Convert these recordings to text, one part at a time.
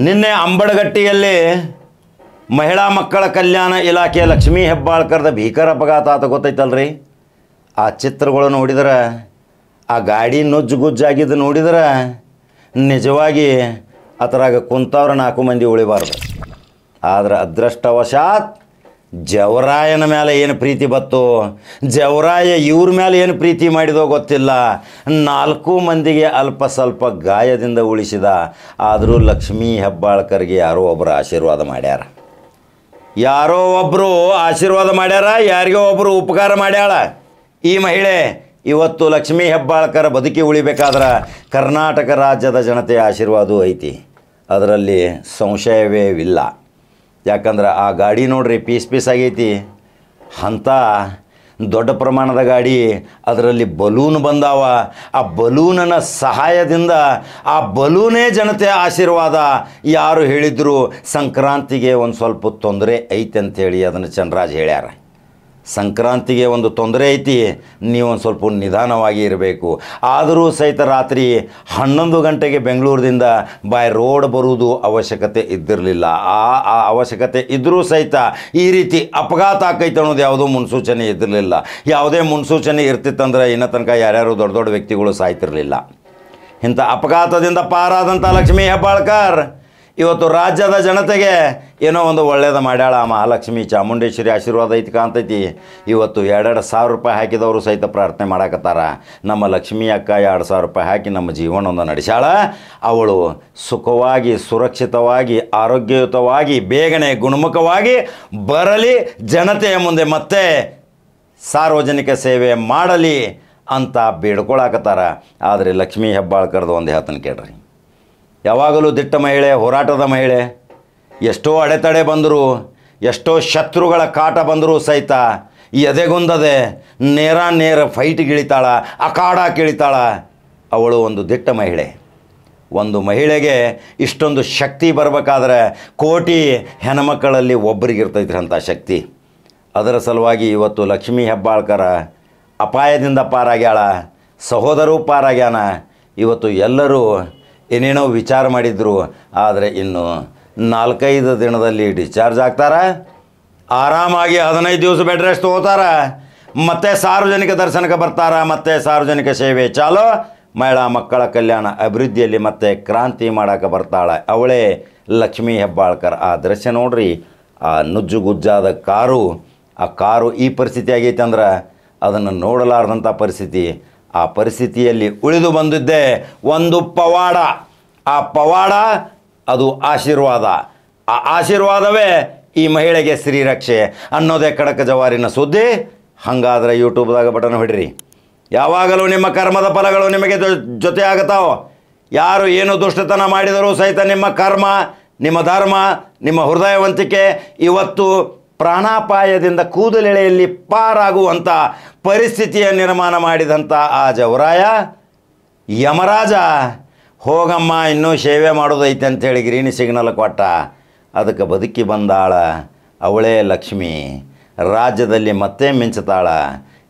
ನಿನ್ನೆ ಅಂಬಡಗಟ್ಟಿಯಲ್ಲಿ ಮಹಿಳಾ ಮಕ್ಕಳ ಕಲ್ಯಾಣ ಇಲಾಖೆ ಲಕ್ಷ್ಮೀ ಹೆಬ್ಬಾಳ್ಕರ್ದ ಭೀಕರ ಅಪಘಾತ ಆತ ಗೊತ್ತೈತಲ್ರಿ. ಆ ಚಿತ್ರಗಳು ನೋಡಿದ್ರೆ, ಆ ಗಾಡಿ ನುಜ್ಜುಗುಜ್ಜಾಗಿದ್ದು ನೋಡಿದ್ರೆ ನಿಜವಾಗಿ ಅದರಾಗ ಕುಂತವ್ರ 4 ಮಂದಿ ಉಳಿಬಾರ್ದು. ಆದ್ರೆ ಅದೃಷ್ಟವಶಾತ್ ಜವರಾಯನ ಮೇಲೆ ಏನು ಪ್ರೀತಿ ಬತ್ತು, ಜವರಾಯ ಇವ್ರ ಮೇಲೆ ಏನು ಪ್ರೀತಿ ಮಾಡಿದೋ ಗೊತ್ತಿಲ್ಲ, 4 ಮಂದಿಗೆ ಅಲ್ಪ ಸ್ವಲ್ಪ ಗಾಯದಿಂದ ಉಳಿಸಿದ. ಆದರೂ ಲಕ್ಷ್ಮೀ ಹೆಬ್ಬಾಳ್ಕರ್ಗೆ ಯಾರೋ ಒಬ್ಬರು ಆಶೀರ್ವಾದ ಮಾಡ್ಯಾರ, ಯಾರೋ ಒಬ್ಬರು ಆಶೀರ್ವಾದ ಮಾಡ್ಯಾರ, ಯಾರಿಗೋ ಒಬ್ಬರು ಉಪಕಾರ ಮಾಡ್ಯಾಳ ಈ ಮಹಿಳೆ. ಇವತ್ತು ಲಕ್ಷ್ಮೀ ಹೆಬ್ಬಾಳ್ಕರ್ ಬದುಕಿ ಉಳಿಬೇಕಾದ್ರೆ ಕರ್ನಾಟಕ ರಾಜ್ಯದ ಜನತೆಯ ಆಶೀರ್ವಾದವೂ ಐತಿ, ಅದರಲ್ಲಿ ಸಂಶಯವೇ ಇಲ್ಲ. ಯಾಕಂದ್ರೆ ಆ ಗಾಡಿ ನೋಡ್ರಿ ಪೀಸ್ ಆಗೈತಿ, ಅಂಥ ದೊಡ್ಡ ಪ್ರಮಾಣದ ಗಾಡಿ, ಅದರಲ್ಲಿ ಬಲೂನ್ ಬಂದಾವ. ಆ ಬಲೂನನ ಸಹಾಯದಿಂದ ಆ ಬಲೂನೇ ಜನತೆಯ ಆಶೀರ್ವಾದ. ಯಾರು ಹೇಳಿದ್ರು ಸಂಕ್ರಾಂತಿಗೆ ಒಂದು ಸ್ವಲ್ಪ ತೊಂದರೆ ಐತೆ ಅಂಥೇಳಿ ಅದನ್ನು ಚಂದ್ರರಾಜ್ ಹೇಳ್ಯಾರ. ಸಂಕ್ರಾಂತಿಗೆ ಒಂದು ತೊಂದರೆ ಐತಿ, ನೀವು ಒಂದು ಸ್ವಲ್ಪ ನಿಧಾನವಾಗಿ ಇರಬೇಕು. ಆದರೂ ಸಹಿತ ರಾತ್ರಿ 11 ಗಂಟೆಗೆ ಬೆಂಗಳೂರಿನಿಂದ ಬೈ ರೋಡ್ ಬರುವುದು ಅವಶ್ಯಕತೆ ಇದ್ದಿರಲಿಲ್ಲ. ಆ ಅವಶ್ಯಕತೆ ಇದ್ದರೂ ಸಹಿತ ಈ ರೀತಿ ಅಪಘಾತ ಆಕೈತೆ ಅನ್ನೋದು ಯಾವುದೋ ಮುನ್ಸೂಚನೆ ಇದ್ದಿರಲಿಲ್ಲ. ಯಾವುದೇ ಮುನ್ಸೂಚನೆ ಇರ್ತಿತ್ತಂದ್ರೆ ಇನ್ನೂ ತನಕ ಯಾರ್ಯಾರು ದೊಡ್ಡ ದೊಡ್ಡ ವ್ಯಕ್ತಿಗಳು ಸಾಯ್ತಿರಲಿಲ್ಲ. ಇಂಥ ಅಪಘಾತದಿಂದ ಪಾರಾದಂಥ ಲಕ್ಷ್ಮೀ ಹೆಬ್ಬಾಳ್ಕರ್ ಇವತ್ತು ರಾಜ್ಯದ ಜನತೆಗೆ ಏನೋ ಒಂದು ಒಳ್ಳೇದು ಮಾಡ್ಯಾಳ. ಮಹಾಲಕ್ಷ್ಮಿ ಚಾಮುಂಡೇಶ್ವರಿ ಆಶೀರ್ವಾದ ಐತಿ ಕಾಣ್ತೈತಿ. ಇವತ್ತು 2,000 ರೂಪಾಯಿ ಹಾಕಿದವರು ಸಹಿತ ಪ್ರಾರ್ಥನೆ ಮಾಡಕತ್ತಾರ, ನಮ್ಮ ಲಕ್ಷ್ಮೀ ಅಕ್ಕ 2,000 ರೂಪಾಯಿ ಹಾಕಿ ನಮ್ಮ ಜೀವನವನ್ನು ನಡೆಸ್ಯಾಳ. ಅವಳು ಸುಖವಾಗಿ, ಸುರಕ್ಷಿತವಾಗಿ, ಆರೋಗ್ಯಯುತವಾಗಿ, ಬೇಗನೆ ಗುಣಮುಖವಾಗಿ ಬರಲಿ, ಜನತೆಯ ಮುಂದೆ ಮತ್ತೆ ಸಾರ್ವಜನಿಕ ಸೇವೆ ಮಾಡಲಿ ಅಂತ ಬೇಡ್ಕೊಳಕತ್ತಾರ. ಆದರೆ ಲಕ್ಷ್ಮೀ ಹೆಬ್ಬಾಳ್ಕರ್ದು ಒಂದು ಹೇಳ್ತಾನೆ ಕೇಳ್ರಿ. ಯಾವಾಗಲೂ ದಿಟ್ಟ ಮಹಿಳೆ, ಹೋರಾಟದ ಮಹಿಳೆ. ಎಷ್ಟೋ ಅಡೆತಡೆ ಬಂದರೂ, ಎಷ್ಟೋ ಶತ್ರುಗಳ ಕಾಟ ಬಂದರೂ ಸಹಿತ ಎದೆಗುಂದದೆ ನೇರ ಫೈಟ್ಗಿಳಿತಾಳ, ಅಖಾಡ ಕಿಳಿತಾಳ. ಅವಳು ಒಂದು ದಿಟ್ಟ ಮಹಿಳೆ. ಒಂದು ಮಹಿಳೆಗೆ ಇಷ್ಟೊಂದು ಶಕ್ತಿ ಬರಬೇಕಾದ್ರೆ ಕೋಟಿ ಹೆಣ್ಮಕ್ಕಳಲ್ಲಿ ಒಬ್ಬರಿಗಿರ್ತೈತ್ರಿ ಅಂಥ ಶಕ್ತಿ. ಅದರ ಸಲುವಾಗಿ ಇವತ್ತು ಲಕ್ಷ್ಮೀ ಹೆಬ್ಬಾಳ್ಕರ ಅಪಾಯದಿಂದ ಪಾರಾಗ್ಯಾಳ, ಸಹೋದರೂ ಪಾರಾಗ್ಯಾನ. ಇವತ್ತು ಎಲ್ಲರೂ ಏನೇನೋ ವಿಚಾರ ಮಾಡಿದ್ರು, ಆದರೆ ಇನ್ನು 4-5 ದಿನದಲ್ಲಿ ಡಿಸ್ಚಾರ್ಜ್ ಆಗ್ತಾರೆ, ಆರಾಮಾಗಿ 15 ದಿವಸ ಬೆಡ್ ರೆಸ್ಟ್ ತೊಗೋತಾರೆ, ಮತ್ತೆ ಸಾರ್ವಜನಿಕ ದರ್ಶನಕ್ಕೆ ಬರ್ತಾರೆ, ಮತ್ತೆ ಸಾರ್ವಜನಿಕ ಸೇವೆ ಚಾಲೋ. ಮಹಿಳಾ ಮಕ್ಕಳ ಕಲ್ಯಾಣ ಅಭಿವೃದ್ಧಿಯಲ್ಲಿ ಮತ್ತೆ ಕ್ರಾಂತಿ ಮಾಡೋಕೆ ಬರ್ತಾಳೆ ಅವಳೇ ಲಕ್ಷ್ಮೀ ಹೆಬ್ಬಾಳ್ಕರ್. ಆ ದೃಶ್ಯ ನೋಡ್ರಿ, ಆ ನುಜ್ಜುಗುಜ್ಜಾದ ಕಾರು, ಆ ಕಾರು ಈ ಪರಿಸ್ಥಿತಿ ಆಗೈತೆ ಅಂದ್ರೆ ಅದನ್ನು ನೋಡಲಾರ್ದಂಥ ಪರಿಸ್ಥಿತಿ. ಆ ಪರಿಸ್ಥಿತಿಯಲ್ಲಿ ಉಳಿದು ಬಂದಿದ್ದೇ ಒಂದು ಪವಾಡ. ಆ ಪವಾಡ ಅದು ಆಶೀರ್ವಾದ. ಆ ಆಶೀರ್ವಾದವೇ ಈ ಮಹಿಳೆಗೆ ಶ್ರೀರಕ್ಷೆ ಅನ್ನೋದೇ ಖಡಕ ಜವಾರಿನ ಸುದ್ದಿ. ಹಾಗಾದರೆ ಯೂಟ್ಯೂಬ್ದಾಗ ಬಟನ್ ಹೊಡಿರಿ. ಯಾವಾಗಲೂ ನಿಮ್ಮ ಕರ್ಮದ ಫಲಗಳು ನಿಮಗೆ ಜೊತೆ ಆಗುತ್ತಾವೋ. ಯಾರು ಏನು ದುಷ್ಟತನ ಮಾಡಿದರೂ ಸಹಿತ ನಿಮ್ಮ ಕರ್ಮ, ನಿಮ್ಮ ಧರ್ಮ, ನಿಮ್ಮ ಹೃದಯವಂತಿಕೆ ಇವತ್ತು ಪ್ರಾಣಾಪಾಯದಿಂದ ಕೂದಲೆಳೆಯಲ್ಲಿ ಪಾರಾಗುವಂಥ ಪರಿಸ್ಥಿತಿಯ ನಿರ್ಮಾಣ ಮಾಡಿದಂಥ ಆ ಜವರಾಯ ಯಮರಾಜ, ಹೋಗಮ್ಮ ಇನ್ನೂ ಸೇವೆ ಮಾಡೋದೈತೆ ಅಂಥೇಳಿ ಗ್ರೀನ್ ಸಿಗ್ನಲ್ ಕೊಟ್ಟ. ಅದಕ್ಕೆ ಬದುಕಿ ಬಂದಾಳ ಅವಳೇ ಲಕ್ಷ್ಮಿ. ರಾಜ್ಯದಲ್ಲಿ ಮತ್ತೆ ಮಿಂಚುತ್ತಾಳ,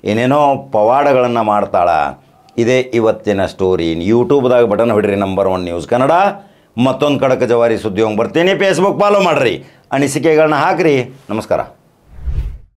ಏನೇನೋ ಪವಾಡಗಳನ್ನು ಮಾಡ್ತಾಳ. ಇದೇ ಇವತ್ತಿನ ಸ್ಟೋರಿ. ಯೂಟ್ಯೂಬ್ದಾಗ ಬಟನ್ ಹೊಡಿರಿ, ನಂಬರ್ 1 ನ್ಯೂಸ್ ಕನ್ನಡ. ಮತ್ತೊಂದು ಖಡಕ ಜವಾರಿ ಸುದ್ದಿ ಹೋಗಿ ಬರ್ತೀನಿ. ಫೇಸ್ಬುಕ್ ಫಾಲೋ ಮಾಡಿರಿ, ಅನಿಸಿಕೆಗಳನ್ನ ಹಾಕಿರಿ. ನಮಸ್ಕಾರ.